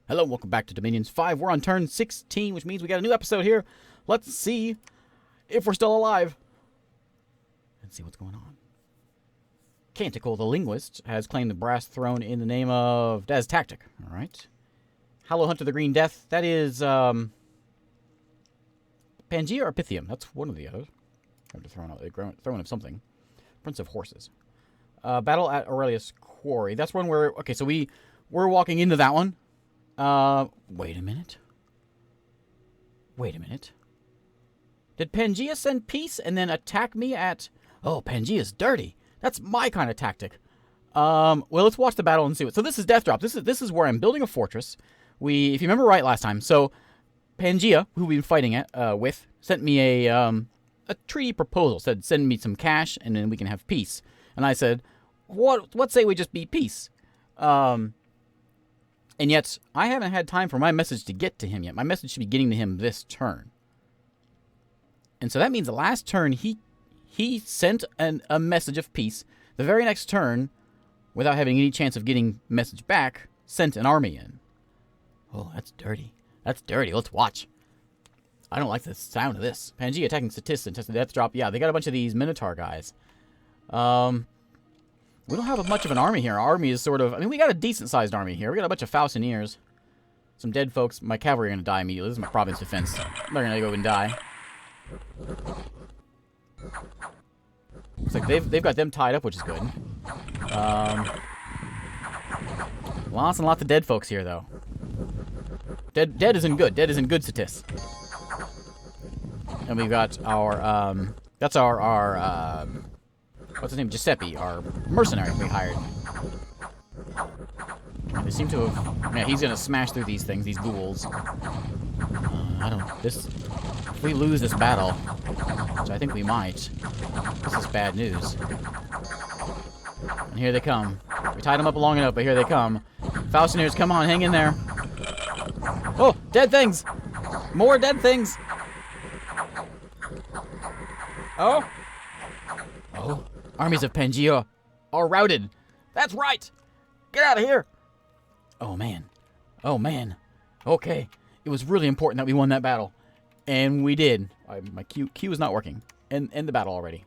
Hello, welcome back to Dominions 5. We're on turn 16, which means we got a new episode here. Let's see if we're still alive. Let's see what's going on. Canticle, the linguist, has claimed the brass throne in the name of Daz Tactic. All right. Hallow Hunter the Green Death. That is, Pangea or Pythium. That's one of the others. I have to throw of something. Prince of Horses. Battle at Aurelius Quarry. That's one where, okay, so we're walking into that one. Wait a minute. Did Pangea send peace and then attack me at... Oh, Pangea's dirty. That's my kind of tactic. Well, let's watch the battle and see what... So this is Death Drop. This is where I'm building a fortress. If you remember right last time, so Pangea, who we've been fighting with, sent me a treaty proposal. Said, send me some cash and then we can have peace. And I said, what say we just be peace? And yet, I haven't had time for my message to get to him yet. My message should be getting to him this turn. And so that means the last turn, he sent a message of peace. The very next turn, without having any chance of getting message back, sent an army in. Oh, that's dirty. That's dirty. Let's watch. I don't like the sound of this. Pangea attacking Statists and tested Death Drop. Yeah, they got a bunch of these Minotaur guys. We don't have much of an army here. Our army is sort of... I mean, we got a decent-sized army here. We got a bunch of Faustineers. Some dead folks. My cavalry are going to die immediately. This is my province defense. They're going to go and die. Looks like they've got them tied up, which is good. Lots and lots of dead folks here, though. Dead isn't good. Dead isn't good, Statists. And we've got our... that's our what's his name? Giuseppe, our mercenary we hired. They seem to have... Yeah, he's gonna smash through these things, these ghouls. If we lose this battle, which I think we might, this is bad news. And here they come. We tied them up long enough, but here they come. Faustineers, come on, hang in there. Oh, dead things! More dead things! Oh! Armies of Pangea are routed. That's right. Get out of here. Oh, man. Okay. It was really important that we won that battle. And we did. My Q is not working. End the battle already.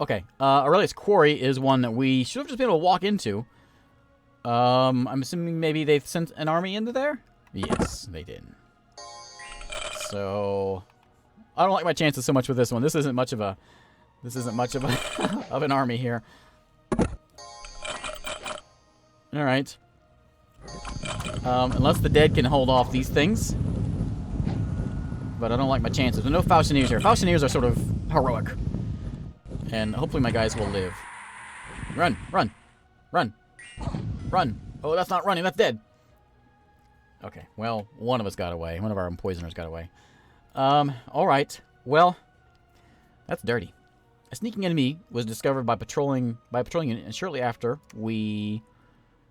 Okay. Aurelius Quarry is one that we should have just been able to walk into. I'm assuming maybe they've sent an army into there? Yes, they did. So... I don't like my chances so much with this one. This isn't much of of an army here. Alright. Unless the dead can hold off these things. But I don't like my chances. There's no Faustineers here. Faustineers are sort of heroic. And hopefully my guys will live. Run! Oh, that's not running. That's dead. Okay, well, one of us got away. One of our poisoners got away. Alright. Well, that's dirty. A sneaking enemy was discovered by patrolling it, and shortly after, we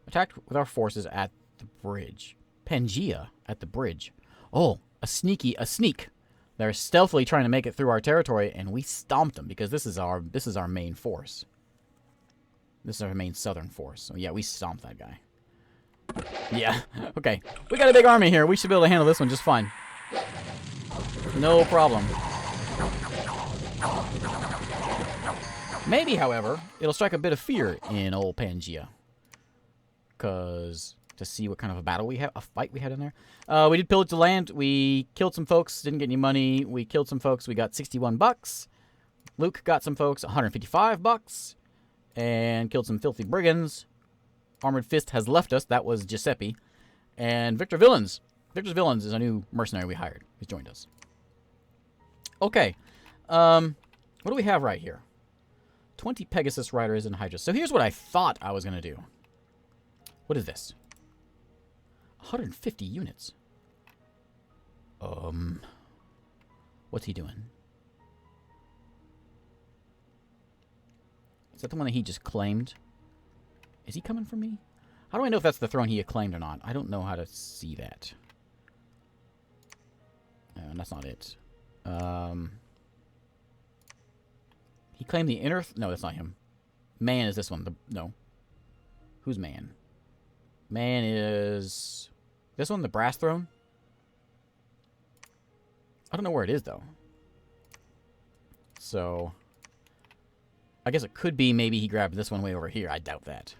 attacked with our forces at the bridge. Pangea at the bridge. Oh, a sneak. They're stealthily trying to make it through our territory, and we stomped them because this is our main force. This is our main southern force. So yeah, we stomped that guy. Yeah. Okay. We got a big army here. We should be able to handle this one just fine. No problem. Maybe, however, it'll strike a bit of fear in old Pangea. Because, to see what kind of a fight we had in there. We did pillage the land. We killed some folks. Didn't get any money. We killed some folks. We got 61 bucks. Luke got some folks 155 bucks. And killed some filthy brigands. Armored Fist has left us. That was Giuseppe. And Victor Villains. Victor's Villains is a new mercenary we hired. He's joined us. Okay. What do we have right here? 20 Pegasus Riders and Hydras. So here's what I thought I was going to do. What is this? 150 units. What's he doing? Is that the one that he just claimed? Is he coming for me? How do I know if that's the throne he claimed or not? I don't know how to see that. That's not it. He claimed the inner... No, that's not him. Man is this one. No. Who's man? Man is... This one, the brass throne? I don't know where it is, though. So... I guess it could be maybe he grabbed this one way over here. I doubt that.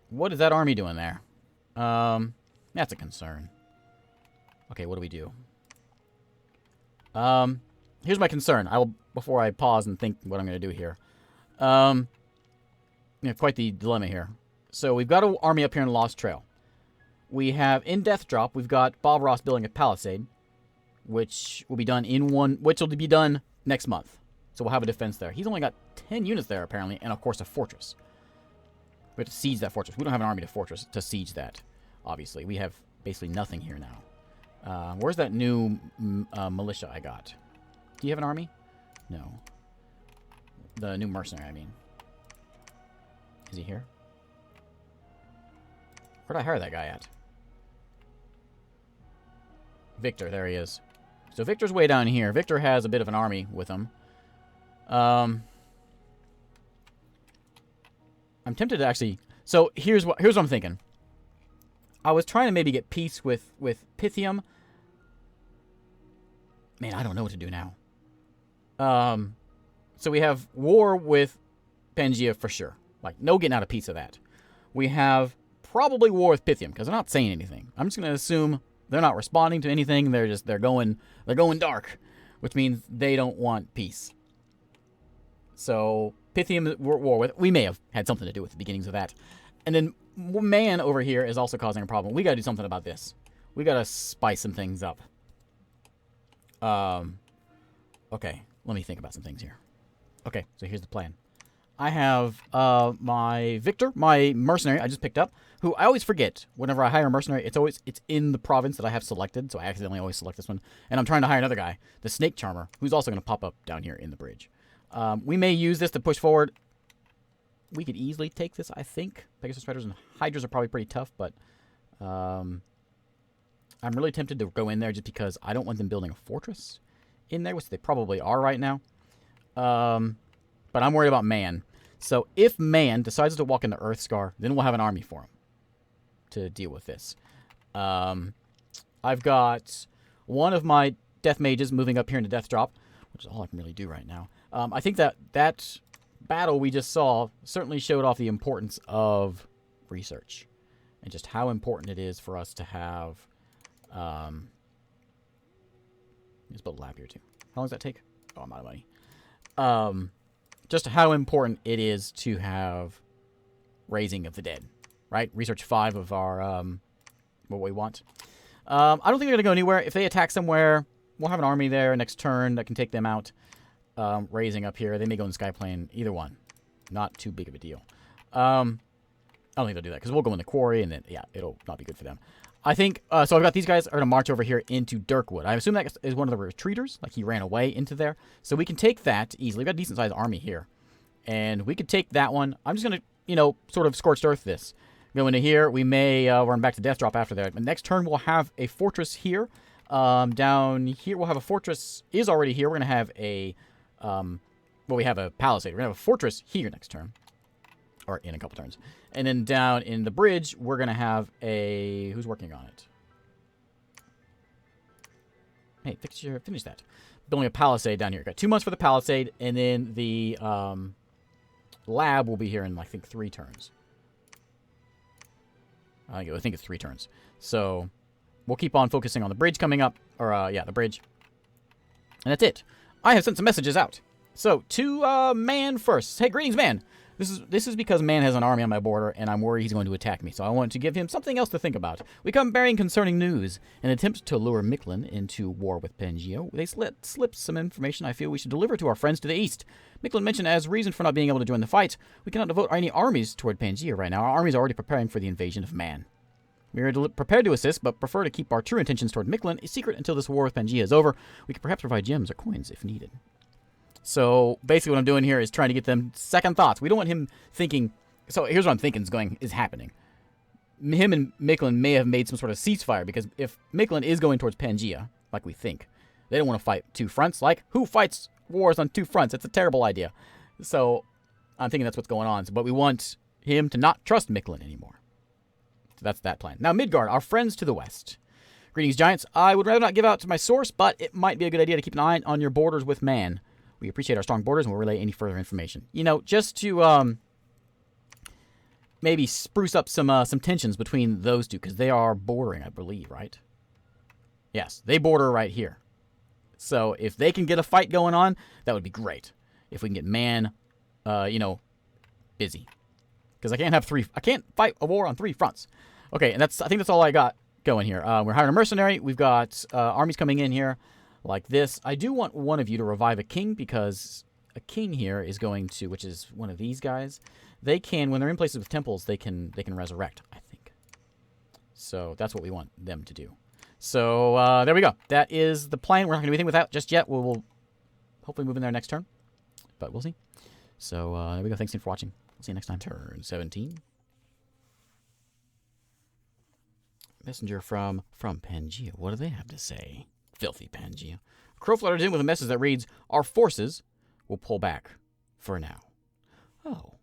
What is that army doing there? That's a concern. Okay, what do we do? Here's my concern. Before I pause and think what I'm going to do here. Quite the dilemma here. So we've got an army up here in Lost Trail. We have in Death Drop, we've got Bob Ross building a palisade, which will be done next month. So we'll have a defense there. He's only got 10 units there apparently, and of course a fortress. We have to siege that fortress. We don't have an army to siege that. Obviously, we have basically nothing here now. Where's that new militia I got? Do you have an army? No. The new mercenary, I mean. Is he here? Where'd I hire that guy at? Victor, there he is. So Victor's way down here. Victor has a bit of an army with him. I'm tempted to actually... So here's what I'm thinking. I was trying to maybe get peace with Pythium. Man, I don't know what to do now. So we have war with Pangea for sure. Like, no getting out of peace of that. We have probably war with Pythium, because they're not saying anything. I'm just going to assume they're not responding to anything. They're going dark, which means they don't want peace. So Pythium we're at war with. We may have had something to do with the beginnings of that. And then man over here is also causing a problem. We got to do something about this. We got to spice some things up. Okay, let me think about some things here. Okay, so here's the plan. I have my Victor, my mercenary I just picked up, who I always forget whenever I hire a mercenary. It's in the province that I have selected, so I accidentally always select this one. And I'm trying to hire another guy, the Snake Charmer, who's also going to pop up down here in the bridge. We may use this to push forward. We could easily take this, I think. Pegasus Riders and Hydras are probably pretty tough, but I'm really tempted to go in there just because I don't want them building a fortress in there, which they probably are right now. But I'm worried about man. So if man decides to walk into Earthscar, then we'll have an army for him to deal with this. I've got one of my Death Mages moving up here into Death Drop, which is all I can really do right now. I think that battle we just saw certainly showed off the importance of research and just how important it is for us to have... let's build a lab here too. How long does that take? Oh, I'm out of money. Just how important it is to have Raising of the Dead, right? Research 5 of our, what we want. I don't think they're going to go anywhere. If they attack somewhere, we'll have an army there next turn that can take them out. Raising up here. They may go in the Skyplane. Either one. Not too big of a deal. I don't think they'll do that, because we'll go in the quarry, and then, yeah, it'll not be good for them. I think, so I've got these guys are going to march over here into Dirkwood. I assume that is one of the retreaters, like he ran away into there. So we can take that easily. We've got a decent-sized army here. And we could take that one. I'm just going to, sort of scorched earth this. Go into here. We may run back to Death Drop after that. But next turn, we'll have a fortress here. Down here, we'll have a fortress is already here. We're going to have a, we have a palisade. We're going to have a fortress here next turn. Or in a couple turns. And then down in the bridge, we're going to have a... Who's working on it? Hey, finish that. Building a palisade down here. Got 2 months for the palisade, and then the lab will be here in, I think, 3 turns. I think it's 3 turns. So, we'll keep on focusing on the bridge coming up. Or, yeah, the bridge. And that's it. I have sent some messages out. So, to Man first. Hey, greetings, Man. This is because man has an army on my border, and I'm worried he's going to attack me, so I want to give him something else to think about. We come bearing concerning news. In an attempt to lure Mictlan into war with Pangea, they slipped some information I feel we should deliver to our friends to the east. Mictlan mentioned as reason for not being able to join the fight, we cannot devote any armies toward Pangea right now. Our armies are already preparing for the invasion of man. We are prepared to assist, but prefer to keep our true intentions toward Mictlan a secret until this war with Pangea is over. We could perhaps provide gems or coins if needed. So, basically what I'm doing here is trying to get them second thoughts. We don't want him thinking... So, here's what I'm thinking is happening. Him and Mictlan may have made some sort of ceasefire, because if Mictlan is going towards Pangea, like we think, they don't want to fight 2 fronts. Like, who fights wars on 2 fronts? It's a terrible idea. So, I'm thinking that's what's going on. But we want him to not trust Mictlan anymore. So that's that plan. Now, Midgard, our friends to the west. Greetings, giants. I would rather not give out to my source, but it might be a good idea to keep an eye on your borders with man. We appreciate our strong borders and will relay any further information. You know, just to maybe spruce up some tensions between those two, because they are bordering, I believe, right? Yes, they border right here. So if they can get a fight going on, that would be great. If we can get man, you know, busy, because I can't fight a war on 3 fronts. Okay, and I think that's all I got going here. We're hiring a mercenary. We've got armies coming in here like this. I do want one of you to revive a king, because a king here is going to, which is one of these guys. They can, when they're in places with temples, they can resurrect, I think. So that's what we want them to do. So there we go. That is the plan. We're not going to do anything with that just yet. We'll hopefully move in there next turn, but we'll see. So there we go. Thanks again for watching. We'll see you next time. Turn 17. Messenger from Pangaea. What do they have to say? Filthy Pangaea. A crow fluttered in with a message that reads, "Our forces will pull back for now." Oh.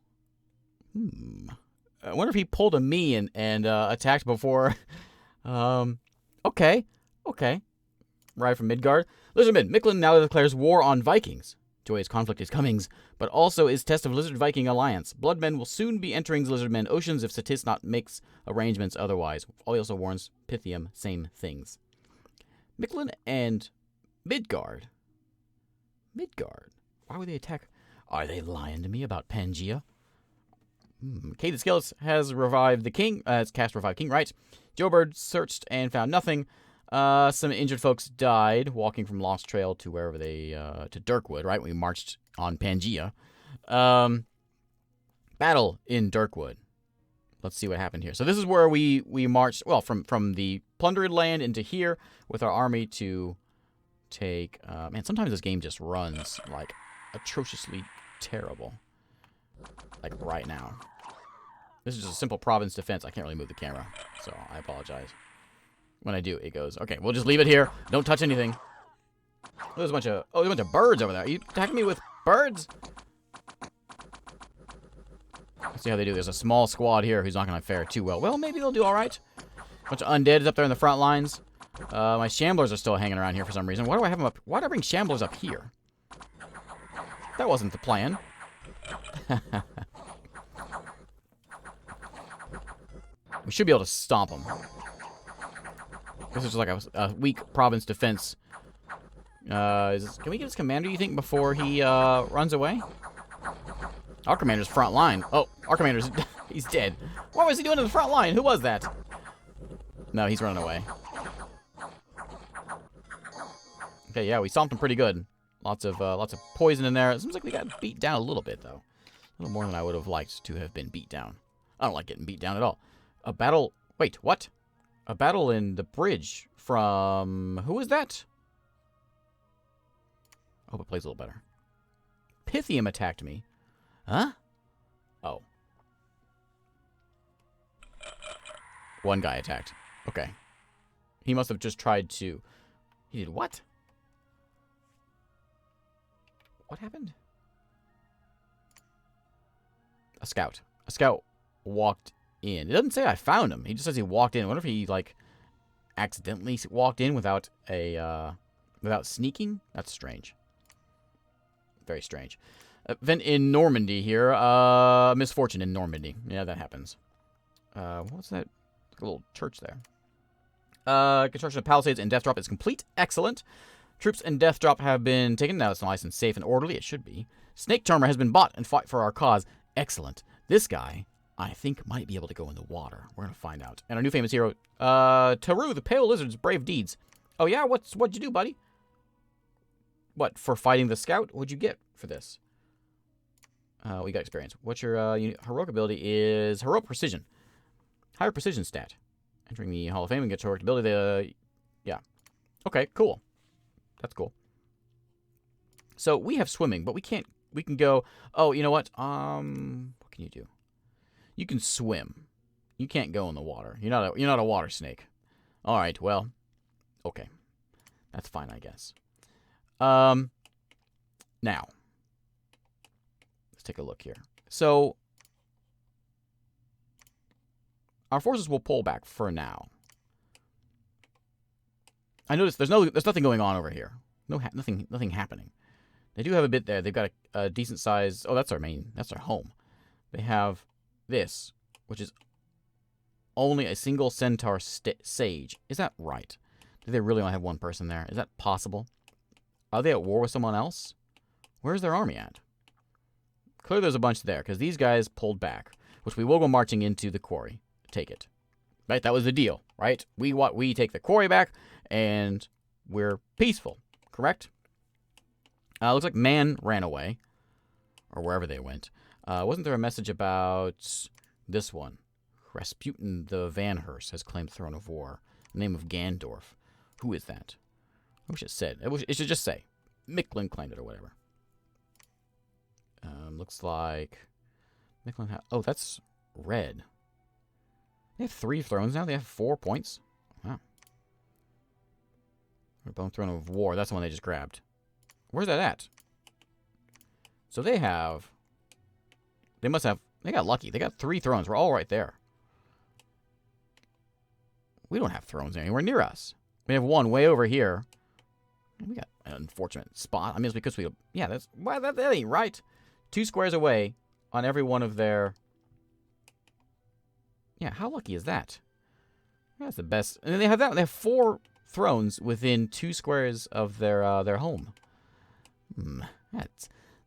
I wonder if he pulled a me and attacked before. Okay. Right from Midgard. Lizardman, Miklin now declares war on Vikings. Joyous conflict is comings, but also is test of Lizard-Viking alliance. Bloodmen will soon be entering Lizardmen oceans if Satis not makes arrangements otherwise. He also warns Pythium, same things. Miklin and Midgard. Why would they attack? Are they lying to me about Pangaea? Cadence Skills has revived the king. Has cast Revive King, right? Joebird searched and found nothing. Some injured folks died walking from Lost Trail to wherever they, to Dirkwood, right? We marched on Pangaea. Battle in Dirkwood. Let's see what happened here. So this is where we marched, well, from the plundered land into here with our army to take, man, sometimes this game just runs, like, atrociously terrible. Like, right now. This is just a simple province defense. I can't really move the camera, so I apologize. When I do, it goes, okay, we'll just leave it here. Don't touch anything. Oh, there's a bunch of birds over there. Are you attacking me with birds? Let's see how they do. There's a small squad here who's not going to fare too well. Well, maybe they'll do all right. A bunch of undead is up there in the front lines. My shamblers are still hanging around here for some reason. Why do I have them up? Why do I bring shamblers up here? That wasn't the plan. We should be able to stomp them. This is just like a weak province defense. Can we get his commander, you think, before he runs away? Our commander's front line. Oh, our commander's... he's dead. What was he doing in the front line? Who was that? No, he's running away. Okay, yeah, we stomped him pretty good. Lots of poison in there. It seems like we got beat down a little bit, though. A little more than I would have liked to have been beat down. I don't like getting beat down at all. A battle... Wait, what? A battle in the bridge from... Who was that? I hope it plays a little better. Pythium attacked me. Huh? Oh. One guy attacked. Okay. He must have just tried to... He did what? What happened? A scout. A scout walked in. It doesn't say I found him. He just says he walked in. I wonder if he, like, accidentally walked in without a, without sneaking? That's strange. Very strange. Event in Normandy here. Misfortune in Normandy. Yeah, that happens. What's that? A little church there. Construction of palisades and death drop is complete. Excellent. Troops and death drop have been taken. Now it's nice and safe and orderly. It should be. Snake Charmer has been bought and fought for our cause. Excellent. This guy, I think, might be able to go in the water. We're going to find out. And our new famous hero, Taru, the Pale Lizard's brave deeds. Oh, yeah? What'd you do, buddy? What, for fighting the scout? What'd you get for this? We got experience. What's your heroic ability is heroic precision. Higher precision stat. Entering the Hall of Fame and get heroic ability. Yeah. Okay, cool. That's cool. So we have swimming, but we can't. We can go. Oh, you know what? What can you do? You can swim. You can't go in the water. You're not a water snake. All right. Well. Okay. That's fine, I guess. Now. Let's take a look here. So. our forces will pull back for now. I noticed there's nothing going on over here. Nothing happening. They do have a bit there. They've got a decent size. Oh, that's our home. They have this, which is only a single centaur sage. Is that right? Do they really only have one person there? Is that possible? Are they at war with someone else? Where's their army at? Clearly there's a bunch there, because these guys pulled back, which we will go marching into the quarry. Take it. Right? That was the deal, right? We take the quarry back, and we're peaceful. Correct? Looks like man ran away, or wherever they went. Wasn't there a message about this one? Rasputin the Vanhurst has claimed the throne of war. The name of Gandorf. Who is that? I wish it said. It should just say. Micklin claimed it or whatever. Looks like Micklin. Oh, that's red. They have 3 thrones now. They have 4 points. Wow. Bone Throne of War. That's the one they just grabbed. Where's that at? So they have. They must have. They got lucky. They got 3 thrones. We're all right there. We don't have thrones anywhere near us. We have one way over here. We got an unfortunate spot. I mean, it's because we. Yeah, that's. Why that ain't right. 2 squares away on every one of their. Yeah, how lucky is that? That's the best. And then they have that. They have 4 thrones within 2 squares of their home.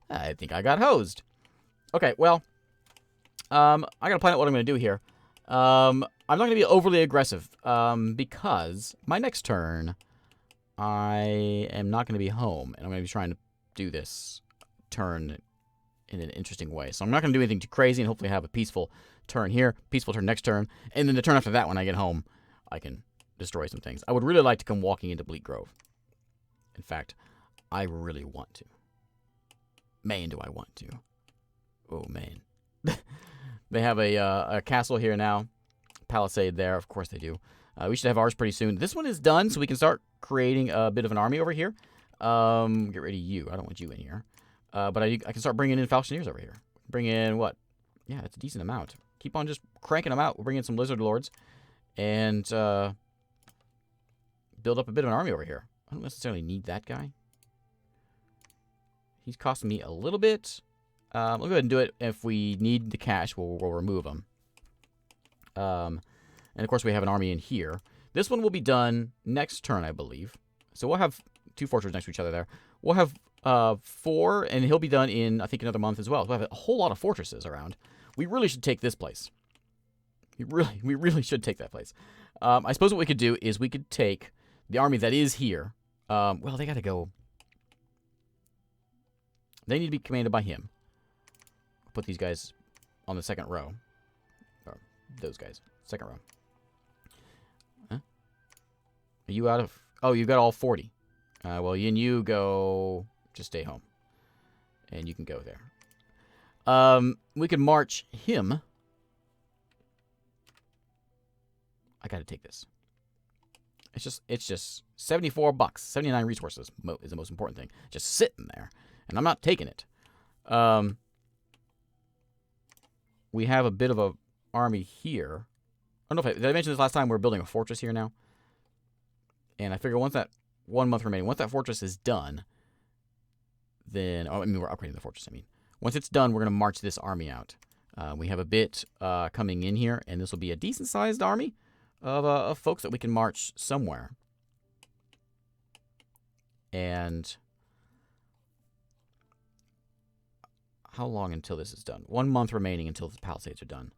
I think I got hosed. Okay, well, I gotta plan out what I'm gonna do here. I'm not gonna be overly aggressive, because my next turn, I am not gonna be home, and I'm gonna be trying to do this turn in an interesting way. So I'm not gonna do anything too crazy, and hopefully have a peaceful turn here, peaceful turn next turn, and then the turn after that, when I get home, I can destroy some things. I would really like to come walking into Bleak Grove. In fact, I really want to. Man, do I want to. Oh, man. They have a castle here now. Palisade there. Of course they do. We should have ours pretty soon. This one is done, so we can start creating a bit of an army over here. Get rid of you. I don't want you in here. But I can start bringing in Falconeers over here. Bring in what? Yeah, it's a decent amount. Keep on just cranking them out. We'll bring in some Lizard Lords. And build up a bit of an army over here. I don't necessarily need that guy. He's costing me a little bit. We'll go ahead and do it. If we need the cash, we'll remove him. And, of course, we have an army in here. This one will be done next turn, I believe. So we'll have 2 fortresses next to each other there. We'll have 4, and he'll be done in, I think, another month as well. We'll have a whole lot of fortresses around. We really should take this place. We really should take that place. I suppose what we could do is we could take the army that is here. Well, they got to go. They need to be commanded by him. Put these guys on the second row. Or those guys. Second row. Huh? Are you out of... Oh, you've got all 40. Well, you go... Just stay home. And you can go there. We can march him. I got to take this. It's just $74. 79 resources is the most important thing. Just sitting there. And I'm not taking it. We have a bit of a army here. I don't know if did I mention this last time? We're building a fortress here now. And I figure once that 1 month remaining, once that fortress is done, then... Oh, I mean, we're upgrading the fortress, I mean. Once it's done, we're going to march this army out. We have a bit coming in here, and this will be a decent-sized army of folks that we can march somewhere. And... How long until this is done? 1 month remaining until the Palisades are done.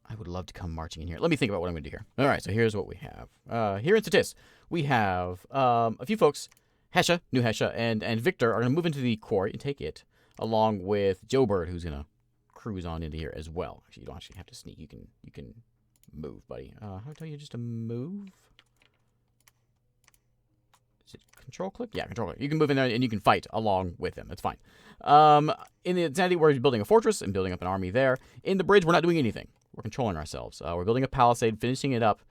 I would love to come marching in here. Let me think about what I'm going to do here. All right, so here's what we have. Here in Statis, we have a few folks. Hesha, New Hesha, and Victor are going to move into the quarry and take it, along with Joe Bird, who's going to cruise on into here as well. Actually, you don't actually have to sneak. You can move, buddy. How do I tell you just to move? Is it control click? Yeah, control click. You can move in there and you can fight along with him. That's fine. In the Insanity, we're building a fortress and building up an army there. In the bridge, we're not doing anything. We're controlling ourselves. We're building a palisade, finishing it up,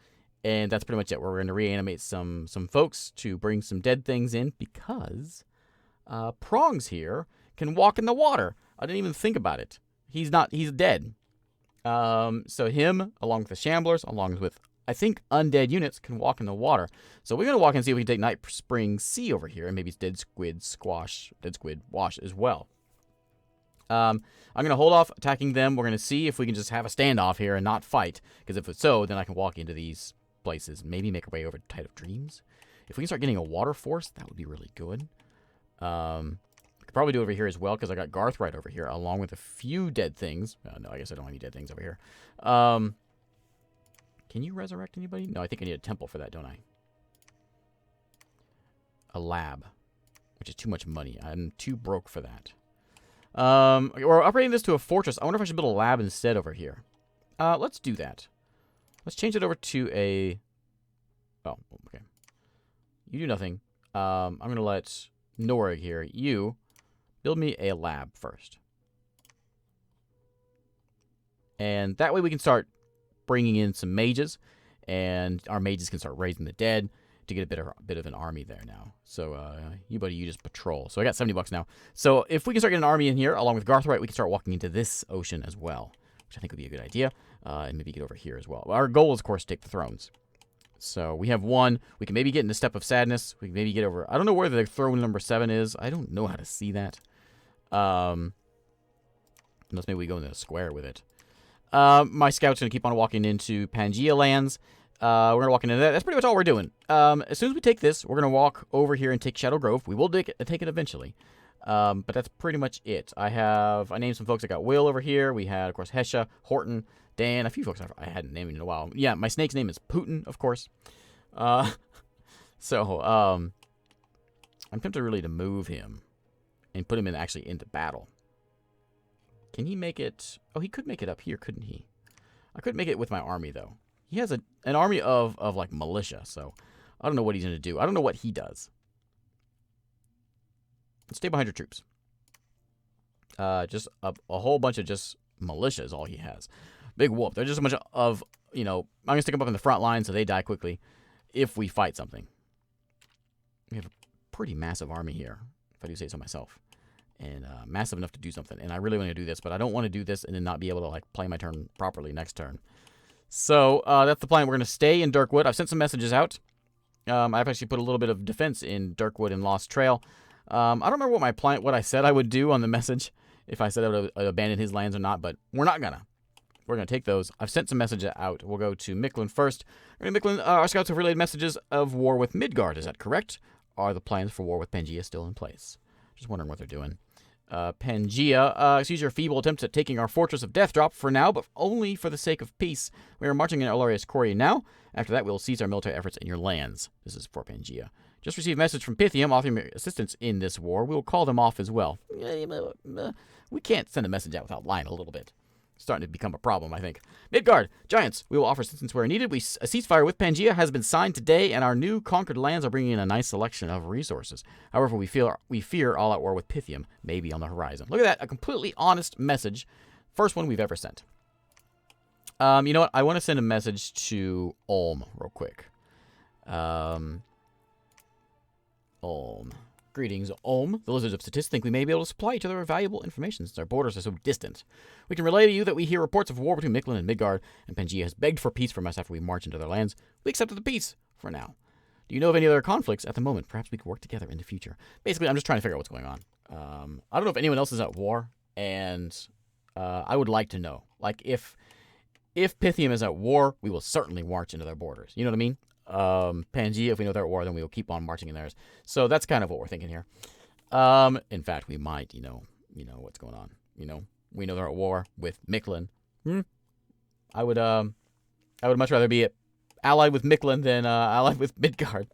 and that's pretty much it. We're going to reanimate some folks to bring some dead things in because Prongs here can walk in the water. I didn't even think about it. He's dead. So him, along with the Shamblers, along with, I think, undead units, can walk in the water. So we're going to walk and see if we can take Night Spring Sea over here, and maybe Dead Squid Wash as well. I'm going to hold off attacking them. We're going to see if we can just have a standoff here and not fight. Because if it's so, then I can walk into these places and maybe make our way over to Tide of Dreams. If we can start getting a water force, that would be really good. I could probably do it over here as well, because I got Garth right over here, along with a few dead things. No, I guess I don't have any dead things over here. Can you resurrect anybody? No, I think I need a temple for that, don't I? A lab, which is too much money. I'm too broke for that. We're upgrading this to a fortress. I wonder if I should build a lab instead over here. Let's do that. Let's change it over to a... Oh, okay. You do nothing. I'm going to let Norig here. You build me a lab first. And that way we can start bringing in some mages. And our mages can start raising the dead to get a bit of an army there now. So, you just patrol. So I got $70 now. So if we can start getting an army in here, along with Garthright, we can start walking into this ocean as well, which I think would be a good idea. And maybe get over here as well. Our goal is, of course, to take the thrones. So we have one. We can maybe get into Step of Sadness. We can maybe get over... I don't know where the throne number 7 is. I don't know how to see that. Unless maybe we go into the square with it. My scout's going to keep on walking into Pangea lands. We're going to walk into that. That's pretty much all we're doing. As soon as we take this, we're going to walk over here and take Shadow Grove. We will take it eventually. But that's pretty much it. I named some folks. I got Will over here. We had, of course, Hesha, Horton, Dan, a few folks I hadn't named in a while. Yeah, my snake's name is Putin, of course. I'm tempted really to move him and put him actually into battle. Can he make it? Oh, he could make it up here, couldn't he? I couldn't make it with my army, though. He has an army of like, militia, so I don't know what he's going to do. I don't know what he does. Stay behind your troops. Just a whole bunch of just militia is all he has. Big whoop. They're just a bunch of, I'm going to stick them up in the front line so they die quickly if we fight something. We have a pretty massive army here, if I do say so myself. And massive enough to do something. And I really want to do this, but I don't want to do this and then not be able to, like, play my turn properly next turn. So that's the plan. We're going to stay in Dirkwood. I've sent some messages out. I've actually put a little bit of defense in Dirkwood and Lost Trail. I don't remember what I said I would do on the message, if I said I would abandon his lands or not, but we're not gonna. We're gonna take those. I've sent some messages out. We'll go to Mictlan first. Our scouts have relayed messages of war with Midgard. Is that correct? Are the plans for war with Pangea still in place? Just wondering what they're doing. Pangea, excuse your feeble attempts at taking our fortress of Deathdrop for now, but only for the sake of peace. We are marching in Alarius Quarry now. After that, we will cease our military efforts in your lands. This is for Pangea. Just received a message from Pythium offering assistance in this war. We will call them off as well. We can't send a message out without lying a little bit. Starting to become a problem, I think. Midgard, Giants, we will offer assistance where needed. A ceasefire with Pangea has been signed today, and our new conquered lands are bringing in a nice selection of resources. However, we fear all-out war with Pythium may be on the horizon. Look at that, a completely honest message. First one we've ever sent. You know what? I want to send a message to Ulm real quick. Ulm. Greetings, Ulm. The Lizards of Statist think we may be able to supply each other with valuable information since our borders are so distant. We can relay to you that we hear reports of war between Mictlan and Midgard, and Pangea has begged for peace from us after we march into their lands. We accepted the peace, for now. Do you know of any other conflicts at the moment? Perhaps we could work together in the future. Basically, I'm just trying to figure out what's going on. I don't know if anyone else is at war, and I would like to know. Like, if Pythium is at war, we will certainly march into their borders. You know what I mean? Pangea, if we know they're at war, then we will keep on marching in theirs. So that's kind of what we're thinking here. In fact, we might, you know what's going on. We know they're at war with Mictlan. I would much rather be allied with Mictlan than allied with Midgard.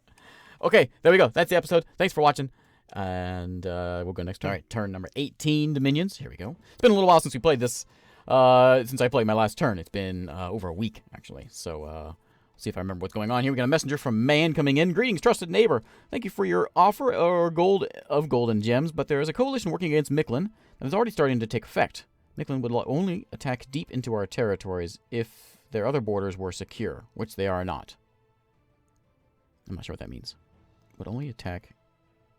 Okay, there we go. That's the episode. Thanks for watching. And we'll go next turn. All right, turn number 18, Dominions. Here we go. It's been a little while since we played this. Since I played my last turn. It's been over a week, actually. So, see if I remember what's going on here. We got a messenger from Man coming in. Greetings, trusted neighbor. Thank you for your offer of gold and gems, but there is a coalition working against Mictlan that is already starting to take effect. Mictlan would only attack deep into our territories if their other borders were secure, which they are not. I'm not sure what that means. Would only attack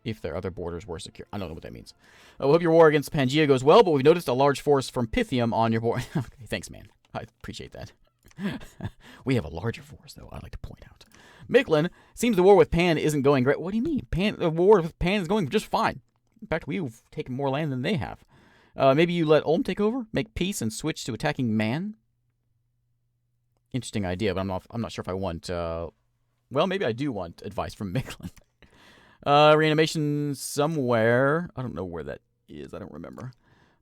if their other borders were secure. I don't know what that means. I hope your war against Pangea goes well, but we've noticed a large force from Pythium on your board. Okay, thanks, man. I appreciate that. We have a larger force, though, I'd like to point out. Micklin, seems the war with Pan isn't going great. What do you mean? The war with Pan is going just fine. In fact, we've taken more land than they have. Maybe you let Ulm take over, make peace, and switch to attacking Man? Interesting idea, but I'm not sure if I want... well, maybe I do want advice from Micklin. Reanimation somewhere. I don't know where that is. I don't remember.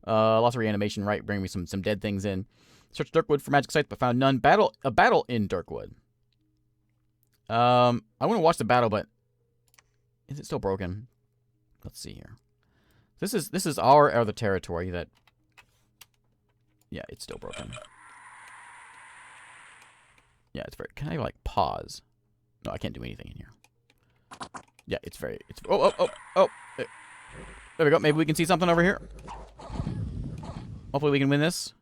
Lots of reanimation, right? Bring me some dead things in. Searched Dirkwood for magic sites, but found none. A battle in Dirkwood. I want to watch the battle, but is it still broken? Let's see here. This is our other territory that. Yeah, it's still broken. Yeah, it's very. Can I like pause? No, I can't do anything in here. Yeah, it's very. It's oh. There we go. Maybe we can see something over here. Hopefully we can win this.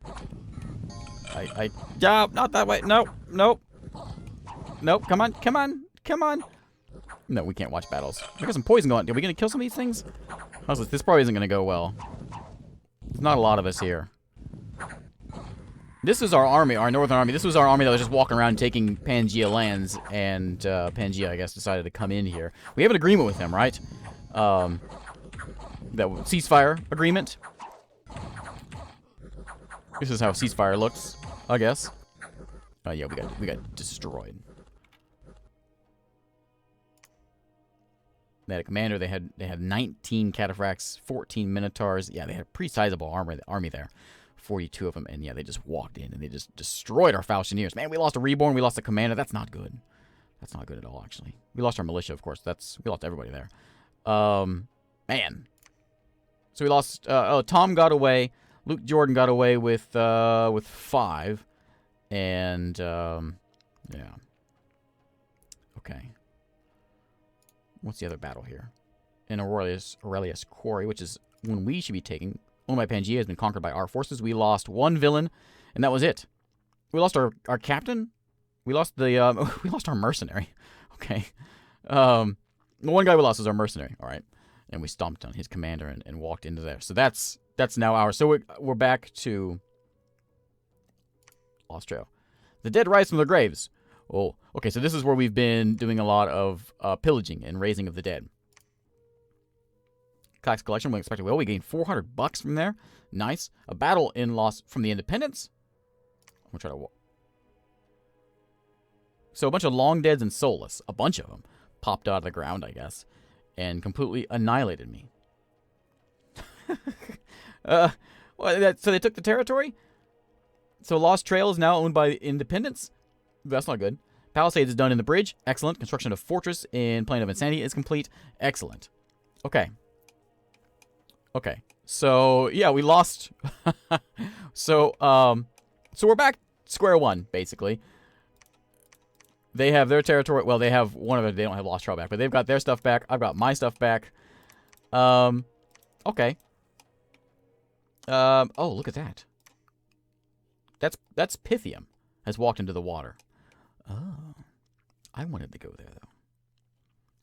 Yeah, not that way. No. Come on. No, we can't watch battles. We got some poison going. Are we gonna kill some of these things? This probably isn't gonna go well. There's not a lot of us here. This is our army, our northern army. This was our army that was just walking around taking Pangaea lands, and Pangaea, I guess, decided to come in here. We have an agreement with them, right? That ceasefire agreement. This is how ceasefire looks, I guess. Yeah, we got destroyed. They had a commander. They had 19 cataphracts, 14 minotaurs. Yeah, they had a pretty sizable army there. 42 of them, and yeah, they just walked in and they just destroyed our Falchineers. Man, we lost a reborn. We lost a commander. That's not good. That's not good at all, actually. We lost our militia, of course. We lost everybody there. Man. So we lost. Tom got away. Luke Jordan got away with 5, and yeah. Okay. What's the other battle here? In Aurelius Quarry, which is one we should be taking. Only my Pangaea has been conquered by our forces. We lost 1 villain, and that was it. We lost our captain. We lost the we lost our mercenary. Okay. The one guy we lost was our mercenary. All right, and we stomped on his commander and walked into there. So that's now ours. So we're back to Lost Trail. The dead rise from their graves. Oh, okay. So this is where we've been doing a lot of pillaging and raising of the dead. Tax collection, we expected. Well, we gained $400 from there. Nice. A battle in loss from the Independents. I'm gonna try to. So a bunch of long deads and soulless, a bunch of them, popped out of the ground, I guess, and completely annihilated me. So they took the territory. So Lost Trail is now owned by Independents. That's not good. Palisades is done in the bridge. Excellent. Construction of fortress in Plain of Insanity is complete. Excellent. Okay. Okay, so yeah, we lost. So we're back square one, basically. They have their territory. Well, they have one of it. They don't have Lost Trail back, but they've got their stuff back. I've got my stuff back. Okay. Oh, look at that. That's Pythium has walked into the water. Oh, I wanted to go there though.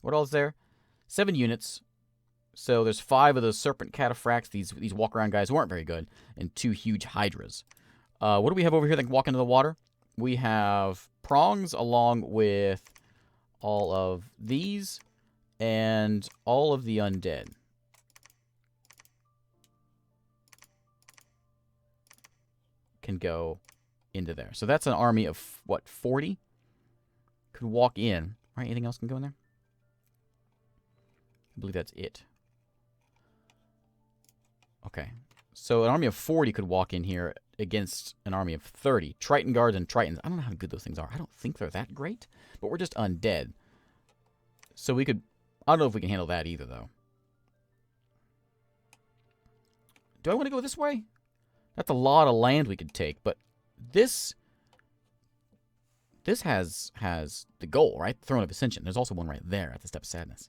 What else is there? 7 units. So there's 5 of those serpent cataphracts, these walk-around guys who aren't very good, and 2 huge hydras. What do we have over here that can walk into the water? We have prongs along with all of these and all of the undead. Can go into there. So that's an army of, what, 40? Could walk in. Right, anything else can go in there? I believe that's it. Okay, so an army of 40 could walk in here against an army of 30. Triton guards and Tritons. I don't know how good those things are. I don't think they're that great, but we're just undead. So we could... I don't know if we can handle that either, though. Do I want to go this way? That's a lot of land we could take, but this has the goal, right? Throne of Ascension. There's also one right there at the Step of Sadness.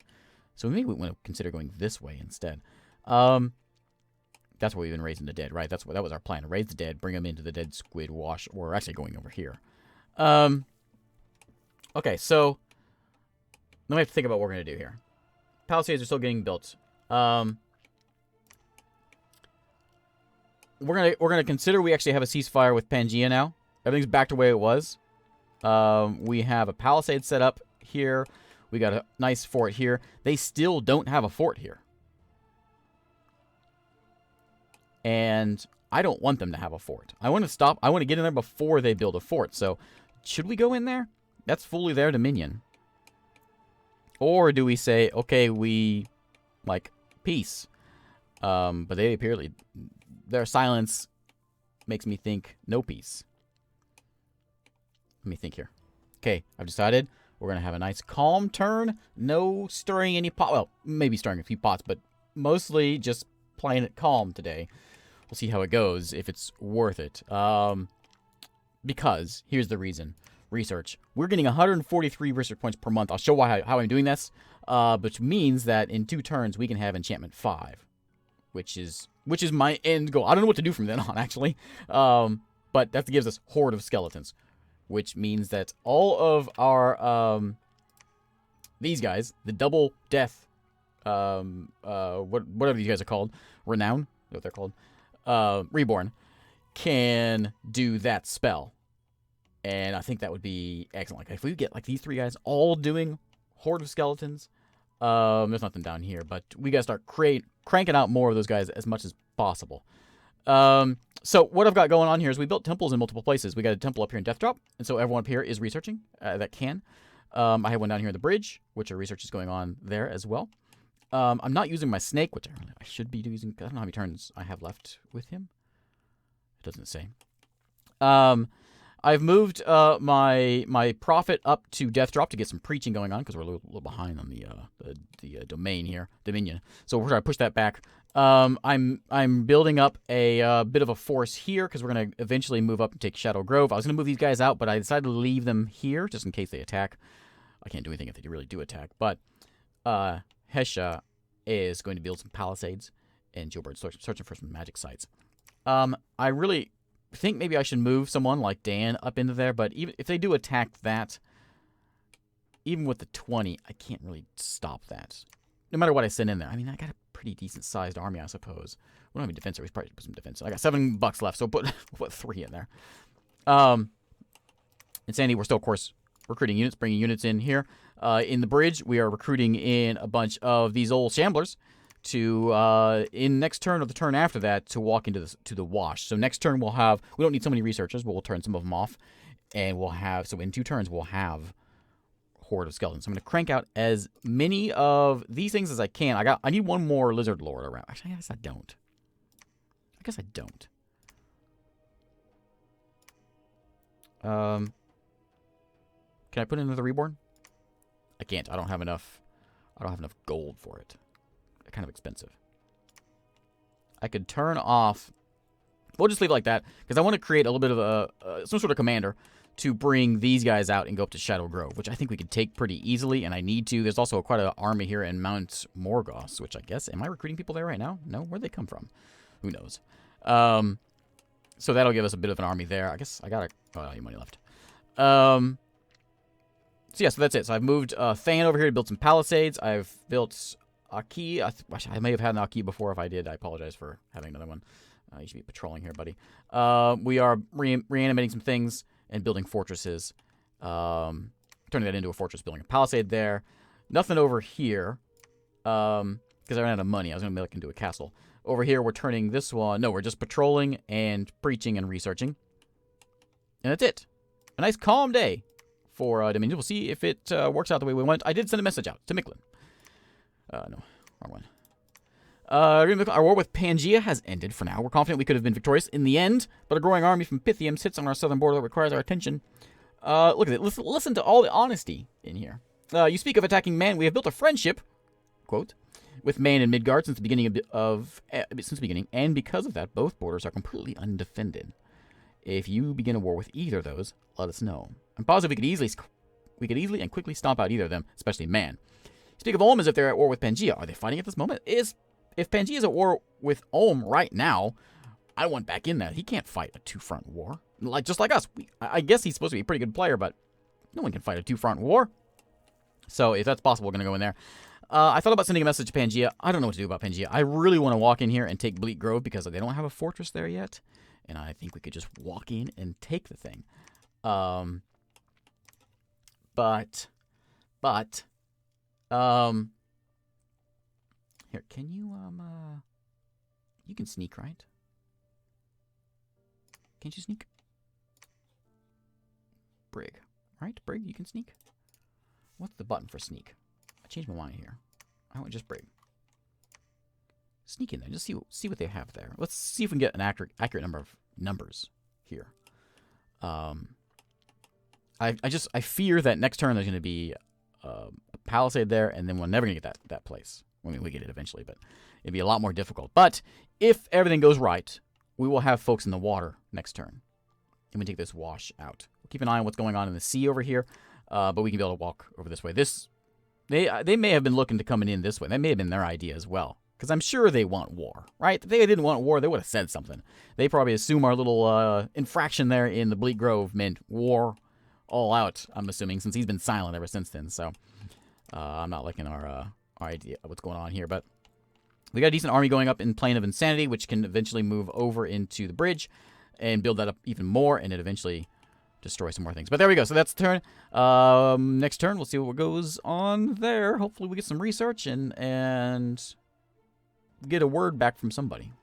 So maybe we want to consider going this way instead. That's where we've been raising the dead, right? That was our plan. Raise the dead, bring them into the dead squid wash. We're actually going over here. Okay, so let me have to think about what we're going to do here. Palisades are still getting built. We're gonna consider we actually have a ceasefire with Pangaea now. Everything's back to the way it was. We have a palisade set up here. We got a nice fort here. They still don't have a fort here. And I don't want them to have a fort. I want to stop. I want to get in there before they build a fort. So, should we go in there? That's fully their dominion. Or do we say, okay, we, like, peace. But they apparently, their silence makes me think no peace. Let me think here. Okay, I've decided we're going to have a nice calm turn. No stirring any pot. Well, maybe stirring a few pots, but mostly just playing it calm today. We'll see how it goes, if it's worth it. Because, here's the reason. Research. We're getting 143 research points per month. I'll show how I'm doing this. Which means that in 2 turns, we can have enchantment 5. Which is my end goal. I don't know what to do from then on, actually. But that gives us Horde of Skeletons. Which means that all of our, these guys, the double death, whatever these guys are called, Renown, what they're called, Reborn, can do that spell. And I think that would be excellent. Like, if we get, like, these 3 guys all doing Horde of Skeletons, there's nothing down here, but we gotta start cranking out more of those guys as much as possible. So what I've got going on here is we built temples in multiple places. We got a temple up here in Death Drop, and so everyone up here is researching that can. I have one down here in the bridge, which research is going on there as well. I'm not using my snake, which I should be using. I don't know how many turns I have left with him. It doesn't say. I've moved my prophet up to Death Drop to get some preaching going on because we're a little behind on the domain here, Dominion. So we're trying to push that back. I'm building up a bit of a force here because we're going to eventually move up and take Shadow Grove. I was going to move these guys out, but I decided to leave them here just in case they attack. I can't do anything if they really do attack, but Hesha is going to build some palisades, and Gilbert's searching for some magic sites. I really think maybe I should move someone like Dan up into there, but even if they do attack that, even with the 20, I can't really stop that. No matter what I send in there. I mean, I got a pretty decent-sized army, I suppose. We don't have any defense, so we should probably put some defense. I got $7 left, so we'll put 3 in there. In Sandy, we're still, of course, recruiting units, bringing units in here. In the bridge, we are recruiting in a bunch of these old shamblers to, in next turn or the turn after that, to walk into the wash. So next turn we'll have, we don't need so many researchers, but we'll turn some of them off. And we'll have, so in 2 turns we'll have Horde of Skeletons. So I'm going to crank out as many of these things as I can. I need one more Lizard Lord around. Actually, I guess I don't. Can I put in another Reborn? I can't. I don't have enough gold for it. They're kind of expensive. I could turn off. We'll just leave it like that because I want to create a little bit of some sort of commander to bring these guys out and go up to Shadow Grove, which I think we could take pretty easily, and I need to. There's also quite an army here in Mount Morgoth, which I guess, am I recruiting people there right now? No? Where'd they come from? Who knows? So that'll give us a bit of an army there. I guess I got any money left. So yeah, so that's it. So I've moved Than over here to build some palisades. I've built Aki. I may have had an Aki before. If I did, I apologize for having another one. You should be patrolling here, buddy. We are reanimating some things and building fortresses. Turning that into a fortress, building a palisade there. Nothing over here. Because I ran out of money. I was going to make it into a castle. Over here, we're turning this one. No, we're just patrolling and preaching and researching. And that's it. A nice calm day for Dominion. We'll see if it works out the way we want. I did send a message out to Micklin. No, wrong one. Our war with Pangaea has ended for now. We're confident we could have been victorious in the end, but a growing army from Pythium sits on our southern border that requires our attention. Look at it. Listen to all the honesty in here. You speak of attacking man. We have built a friendship, quote, with Man and Midgard since the beginning and because of that, both borders are completely undefended. If you begin a war with either of those, let us know. I'm positive we could easily and quickly stomp out either of them, especially Man. Speak of Ulm as if they're at war with Pangaea. Are they fighting at this moment? If Pangaea is at war with Ulm right now, I want back in that. He can't fight a 2-front war. Just like us. I guess he's supposed to be a pretty good player, but no one can fight a 2-front war. So if that's possible, we're going to go in there. I thought about sending a message to Pangaea. I don't know what to do about Pangaea. I really want to walk in here and take Bleak Grove because they don't have a fortress there yet. And I think we could just walk in and take the thing. But, here, can you, you can sneak, right? Can't you sneak? Brig, right? Brig, you can sneak? What's the button for sneak? I changed my mind here. I want just Brig. Sneak in there, just see what they have there. Let's see if we can get an accurate number of numbers here. I fear that next turn there's going to be a palisade there, and then we're never going to get that place. I mean, we get it eventually, but it'd be a lot more difficult. But if everything goes right, we will have folks in the water next turn. And we take this wash out. We'll keep an eye on what's going on in the sea over here, but we can be able to walk over this way. They may have been looking to coming in this way. That may have been their idea as well. Because I'm sure they want war, right? If they didn't want war, they would have said something. They probably assume our little infraction there in the Bleak Grove meant war all out, I'm assuming, since he's been silent ever since then. So I'm not liking our idea of what's going on here. But we got a decent army going up in Plain of Insanity, which can eventually move over into the bridge and build that up even more, and it eventually destroy some more things. But there we go. So that's the turn. Next turn, we'll see what goes on there. Hopefully we get some research and get a word back from somebody.